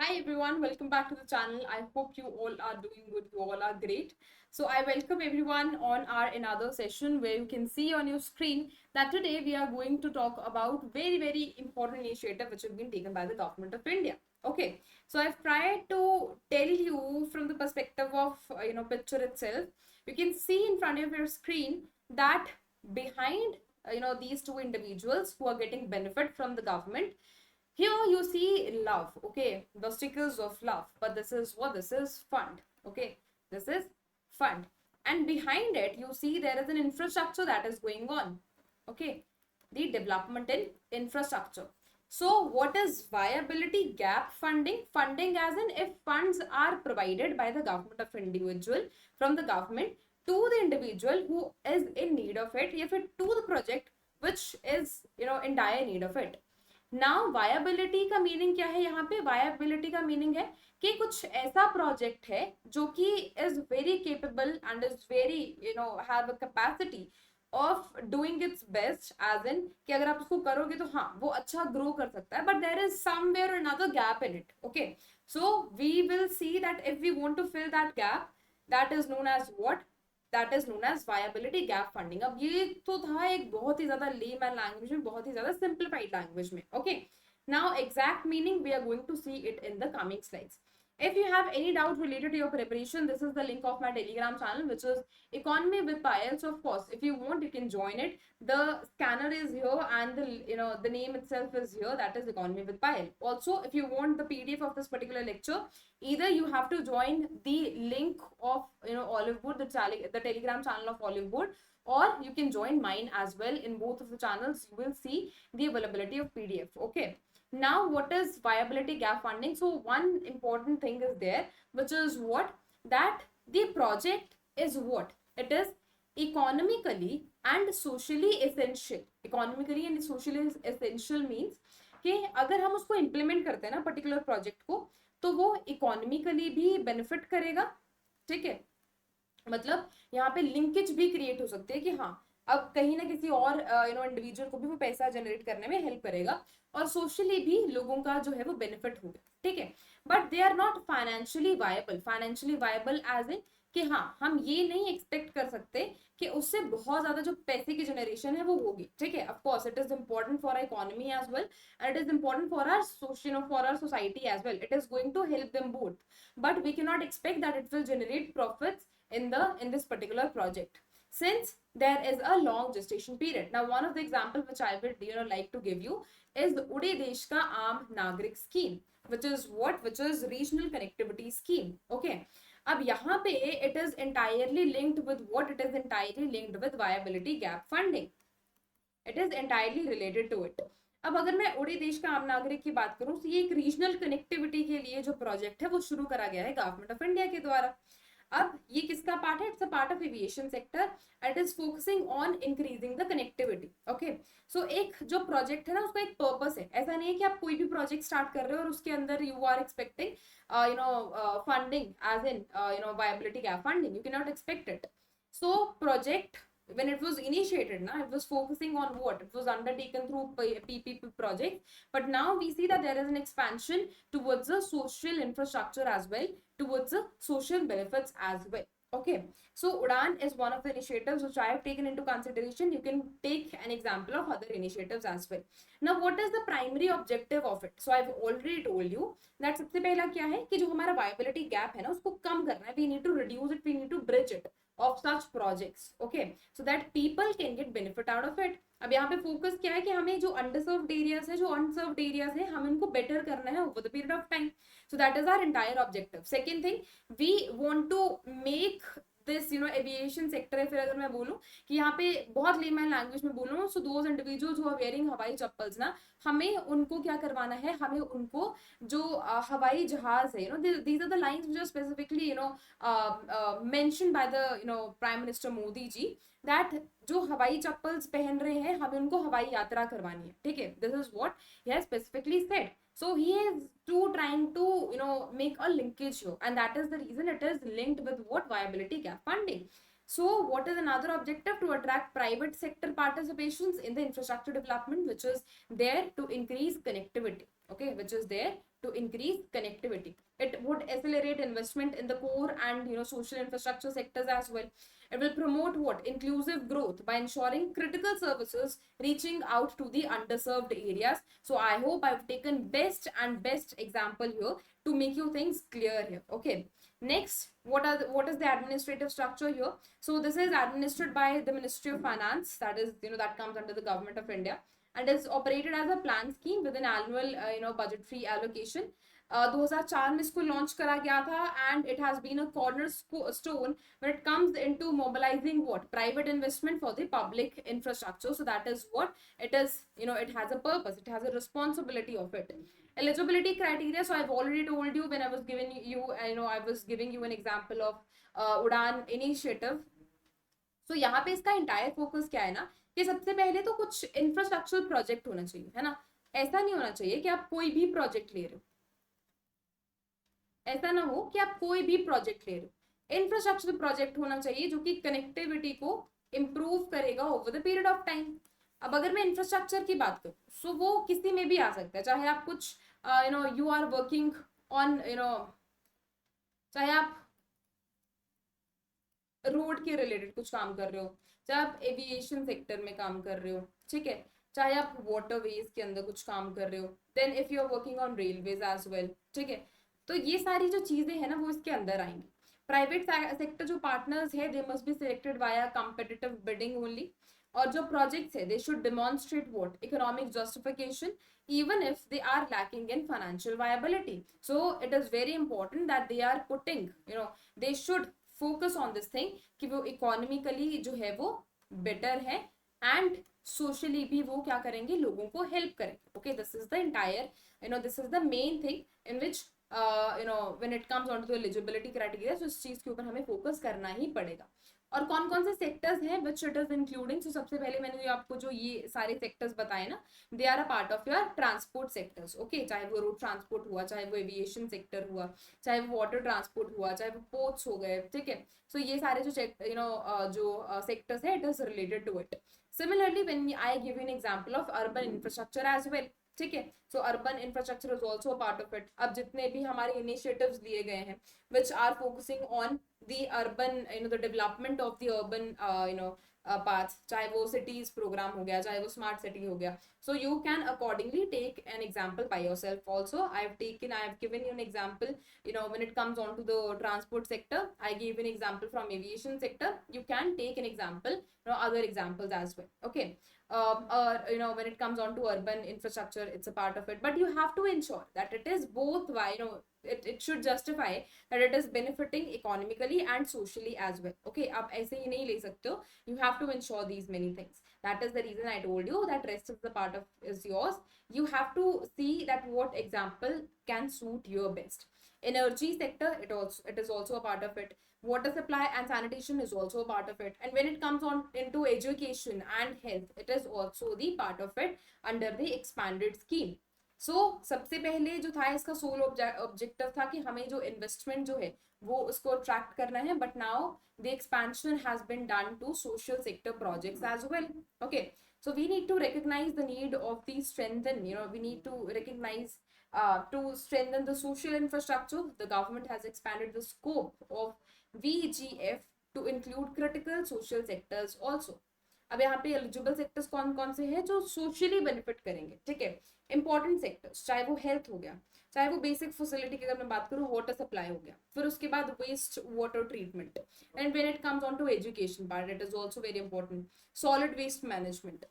Hi everyone, welcome back to the channel. I hope you all are doing good, you all are great. So I welcome everyone on our another session where you can see on your screen that today we are going to talk about very important initiative which have been taken by the government of India. Okay, so I've tried to tell you from the perspective of picture itself. You can see in front of your screen that behind these two individuals who are getting benefit from the government, here you see love, okay, the stickers of love, but this is what this is fund, okay, this is fund, and behind it you see there is an infrastructure that is going on, okay, the development in infrastructure. So what is viability gap funding? Funding as in if funds are provided by the government of individual from the government to the individual who is in need of it, if it to the project which is in dire need of it. Now viability का meaning क्या है? यहाँ पे viability का meaning है कि कुछ ऐसा प्रोजेक्ट है जो कि is very capable and is very have a capacity of doing its best, as in कि अगर आप उसको करोगे तो हाँ वो अच्छा ग्रो कर सकता है, but there is somewhere another gap in it. Okay, so we will see that if we want to fill that gap, that is known as what, that is known as viability gap funding. अब ये तो था एक बहुत ही ज्यादा layman language में, बहुत ही ज्यादा सिंप्लीफाइड लैंग्वेज में. Okay, now exact meaning we are going to see it in the coming slides. If you have any doubt related to your preparation, this is the link of my Telegram channel, which is Economy with Payal. So of course, if you want, you can join it. The scanner is here, and the name itself is here. That is Economy with Payal. Also, if you want the PDF of this particular lecture, either you have to join the link of Olivewood, the Telegram channel of Olivewood, or you can join mine as well. In both of the channels you will see the availability of PDF. Okay, now what is viability gap funding? So one important thing is there, which is what, that the project is what, it is economically and socially essential. Economically and socially essential means कि अगर हम उसको implement करते हैं ना particular project को, तो वो इकोनॉमिकली भी बेनिफिट करेगा. ठीक है, मतलब यहाँ पे लिंकेज भी क्रिएट हो सकती है कि हाँ अब कहीं ना किसी और इंडिविजुअल को भी वो पैसा जनरेट करने में हेल्प करेगा, और सोशली भी लोगों का जो है वो बेनिफिट होगा. ठीक है, but they are not financially viable. Financially viable as in कि हाँ हम ये नहीं एक्सपेक्ट कर सकते कि उससे बहुत ज्यादा जो पैसे की जनरेशन है वो होगी. ठीक है, of course it is important for economy as well, and it is important for our social, for our society as well. It is going to help them both, but we can not expect that it will generate profits in this particular project, since there is a long gestation period. Now one of the example which I would like to give you is the Ude Desh Ka Aam Nagrik scheme, which is what, which is regional connectivity scheme. Okay, अब यहाँ पे it is entirely linked with what, it is entirely linked with viability gap funding. It is entirely related to it. अब अगर मैं उड़ी देश का आम नागरिक की बात करूं, तो ये एक रीजनल कनेक्टिविटी के लिए जो प्रोजेक्ट है वो शुरू करा गया है गवर्नमेंट ऑफ इंडिया के द्वारा. अब ये किसका पार्ट है? It's a part of aviation sector. It is focusing on increasing the connectivity. Okay, so एक जो प्रोजेक्ट है ना उसका एक पर्पस है. ऐसा नहीं है कि आप कोई भी प्रोजेक्ट स्टार्ट कर रहे हो और उसके अंदर you are expecting funding as in viability gap funding. You can not expect it. So project, when it was initiated, now it was focusing on what, it was undertaken through PPP project, but now we see that there is an expansion towards the social infrastructure as well, towards the social benefits as well. Okay, so Udan is one of the initiatives which I have taken into consideration. You can take an example of other initiatives as well. Now what is the primary objective of it? So I've already told you that सबसे पहला क्या है कि जो हमारा viability gap है ना उसको कम करना है. We need to reduce it, we need to bridge it of such projects. Okay, so that people can get benefit out of it. अब यहाँ पे फोकस क्या है कि हमें जो अंडरसर्व्ड एरियाज है, जो अनसर्व्ड एरियाज है, हमें उनको बेटर करना है over the period of time. So that is our entire objective. Second thing, we want to make this aviation sector है. फिर अगर मैं बोलूं कि यहाँ पे बहुत लेमैन लैंग्वेज में बोलूं, so those individuals who are wearing hawai chappals ना, हमें उनको क्या करवाना है, हमें उनको जो हवाई जहाज है, these are the lines which are specifically mentioned by the Prime Minister Modi ji, that जो हवाई चप्पल्स पहन रहे हैं हमें उनको हवाई यात्रा करवानी है. ठीक है, this is what he has specifically said. So he is trying to make a linkage here, and that is the reason it is linked with what, viability gap funding. So what is another objective? To attract private sector participations in the infrastructure development, which is there to increase connectivity. okay, which is there to increase connectivity. It would accelerate investment in the core and social infrastructure sectors as well. It will promote what? Inclusive growth by ensuring critical services reaching out to the underserved areas. So I hope I've taken best example here to make you things clear here. Okay. Next, what is the administrative structure here? So this is administered by the Ministry of Finance, that is, that comes under the Government of India, and is operated as a plan scheme with an annual budgetary allocation. 2004 में इसको launch करा गया था, and it has been a cornerstone when it comes into mobilizing what? Private investment for the public infrastructure. So that is what it is. It has a purpose, it has a responsibility of it. Eligibility criteria, so I've already told you when I was giving you I was giving you an example of Udan initiative. So यहाँ पे इसका entire focus क्या है ना, कि सबसे पहले तो कुछ इंफ्रास्ट्रक्चरल प्रोजेक्ट होना चाहिए, है ना. ऐसा नहीं होना चाहिए कि आप कोई भी प्रोजेक्ट ले रहे हो, ऐसा ना हो कि आप कोई भी प्रोजेक्ट ले रहे हो. इंफ्रास्ट्रक्चर प्रोजेक्ट होना चाहिए जो कि कनेक्टिविटी को इम्प्रूव करेगा over the period of time. अब अगर मैं इंफ्रास्ट्रक्चर की बात करूँ, सो वो किसी में भी आ सकता है, चाहे आप कुछ यू आर वर्किंग ऑन चाहे आप रोड के रिलेटेड कुछ काम कर रहे हो, चाहे आप एविएशन सेक्टर में काम कर रहे हो, ठीक है, चाहे आप वाटरवेज के अंदर कुछ काम कर रहे हो, then if you are working on railways as well, ठीक है. तो ये सारी जो चीजें हैं ना वो इसके अंदर आएंगी. प्राइवेट सेक्टर जो पार्टनर्स है, they must be selected via competitive bidding only. और जो प्रोजेक्ट्स है, they should demonstrate what? Economic justification even if they are lacking in financial viability. So it is very important that they are putting, they should focus on this thing कि वो economically जो है वो better है, and socially भी वो क्या करेंगे? लोगों को help करेंगे. Okay, this is the entire, this is the main thing in which when it comes on to the eligibility criteria, so इस चीज के ऊपर हमें focus करना ही पड़ेगा. और कौन कौन से सेक्टर्स हैं विच इट इज इंक्लूडिंग? सो सबसे पहले मैंने आपको जो ये सारे सेक्टर्स बताए ना, they are a part of your transport sectors. Okay, चाहे वो रोड ट्रांसपोर्ट हुआ, चाहे वो एविएशन सेक्टर हुआ, चाहे वो वाटर ट्रांसपोर्ट हुआ, चाहे वो पोर्ट्स हो गए, ठीक है. सो ये सारे जो जो सेक्टर्स है, it is related to it. Similarly when I give you an example of urban infrastructure as well, ठीक है. So urban infrastructure is also part of it. अब जितने भी हमारे इनिशिएटिव्स लिए गए हैं which are focusing on the urban, the development of the urban parts, चाहे वो cities program हो गया, चाहे वो smart city हो गया, so you can accordingly take an example by yourself also. I have given you an example, when it comes on to the transport sector, I gave an example from aviation sector. You can take an example, other examples as well. Okay. When it comes on to urban infrastructure, it's a part of it, but you have to ensure that it is both, it should justify that it is benefiting economically and socially as well. Okay, आप ऐसे ही नहीं ले सकते हो. You have to ensure these many things. That is the reason I told you that rest of the part of is yours. You have to see that what example can suit your best. Energy sector, it is also a part of it. Water supply and sanitation is also a part of it. And when it comes on into education and health, it is also the part of it under the expanded scheme. सबसे पहले जो था इसका soul objective था कि हमें जो investment जो है वो उसको अट्रैक्ट करना है, but now the expansion has been done to social sector projects as well. Okay, so we need to recognize the need of the strengthen, we need to recognize to strengthen the social infrastructure. The government has expanded the scope of VGF to include critical social sectors also. अब यहाँ पे eligible sectors कौन कौन से हैं जो socially benefit करेंगे, ठीक है. इंपॉर्टेंट सेक्टर्स, चाहे वो हेल्थ हो गया, चाहे वो बेसिक फैसिलिटी की अगर मैं बात करूँ, वाटर सप्लाई हो गया, फिर उसके बाद waste water treatment, and when it comes on to education part, it is also very important. Solid waste management,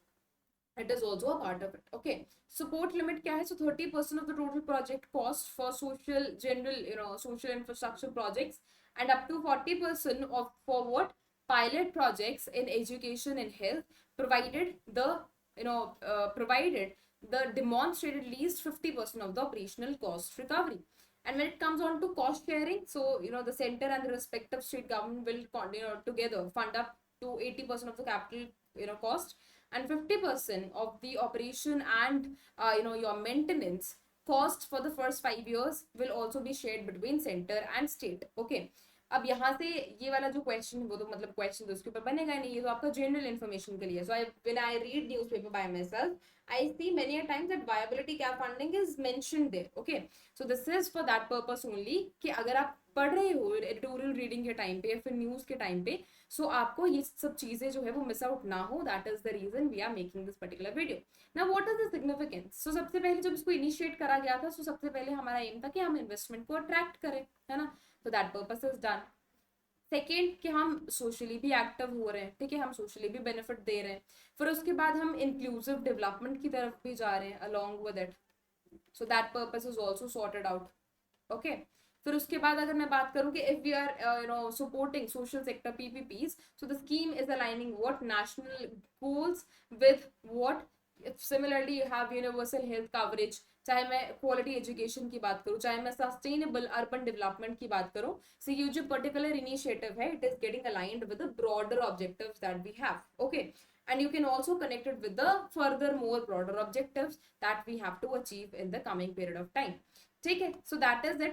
it is also a part of it. Okay, support limit क्या है? So 30% of the total project cost for social general social infrastructure projects, and up to 40% of for what? Pilot projects in education and health, provided the demonstrated least 50% of the operational cost recovery. And when it comes on to cost sharing, so the center and the respective state government will together fund up to 80% of the capital cost, and 50% of the operation and your maintenance cost for the first 5 years will also be shared between center and state. Okay, अब यहाँ से ये वाला जो question, वो तो question तो उसके ऊपर बनेगा नहीं, ये तो आपका जनरल इन्फॉर्मेशन के लिए. So when I read newspaper by myself, I see many a times that viability gap funding is mentioned there. Okay, so this is for that purpose only कि अगर आप पढ़ रहे हो एडिटोरियल रीडिंग के time पे या फिर न्यूज के टाइम पे, सो आपको ये सब चीजें जो है वो मिस आउट ना हो, that is the reason we are making this particular video. Now what is the significance? So सबसे पहले जब इसको इनिशिएट करा गया था, सो सबसे पहले हमारा एम था कि हम इन्वेस्टमेंट को अट्रैक्ट करें, है ना. तो that purpose is done. Second कि हम सोशली भी एक्टिव हो रहे हैं, ठीक है, हम सोशली भी बेनिफिट दे रहे हैं. फिर उसके बाद हम इंक्लूसिव डेवलपमेंट की तरफ भी जा रहे हैं along with it. So that purpose is also sorted out. Okay. फिर उसके बाद अगर मैं बात करूं कि if we are supporting social sector PPPs, so the scheme is aligning what national goals with what. Similarly you have universal health coverage, चाहे मैं क्वालिटी एजुकेशन की बात करूं, चाहे मैं सस्टेनेबल अर्बन डेवलपमेंट की बात करूं. सो ये जो पर्टिकुलर इनिशिएटिव है, it is getting aligned with the broader objectives that we have. Okay. And you can also connect it with the further more broader objectives that we have to achieve in the coming period of time. ठीक है. So that is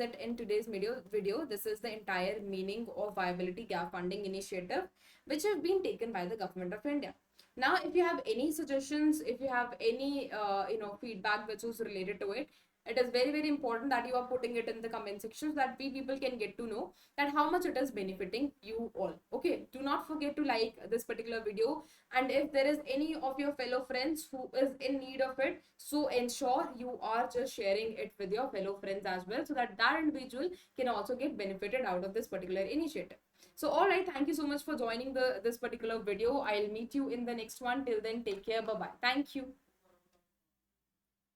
it in today's video. This is the entire meaning of viability gap funding initiative which have been taken by the government of India. Now if you have any suggestions, if you have any feedback which is related to it, it is very very important that you are putting it in the comment section so that we people can get to know that how much it is benefiting you all. Okay, do not forget to like this particular video, and if there is any of your fellow friends who is in need of it, so ensure you are just sharing it with your fellow friends as well, so that that individual can also get benefited out of this particular initiative. So all right, thank you so much for joining this particular video. I'll meet you in the next one. Till then, take care. Bye bye. Thank you.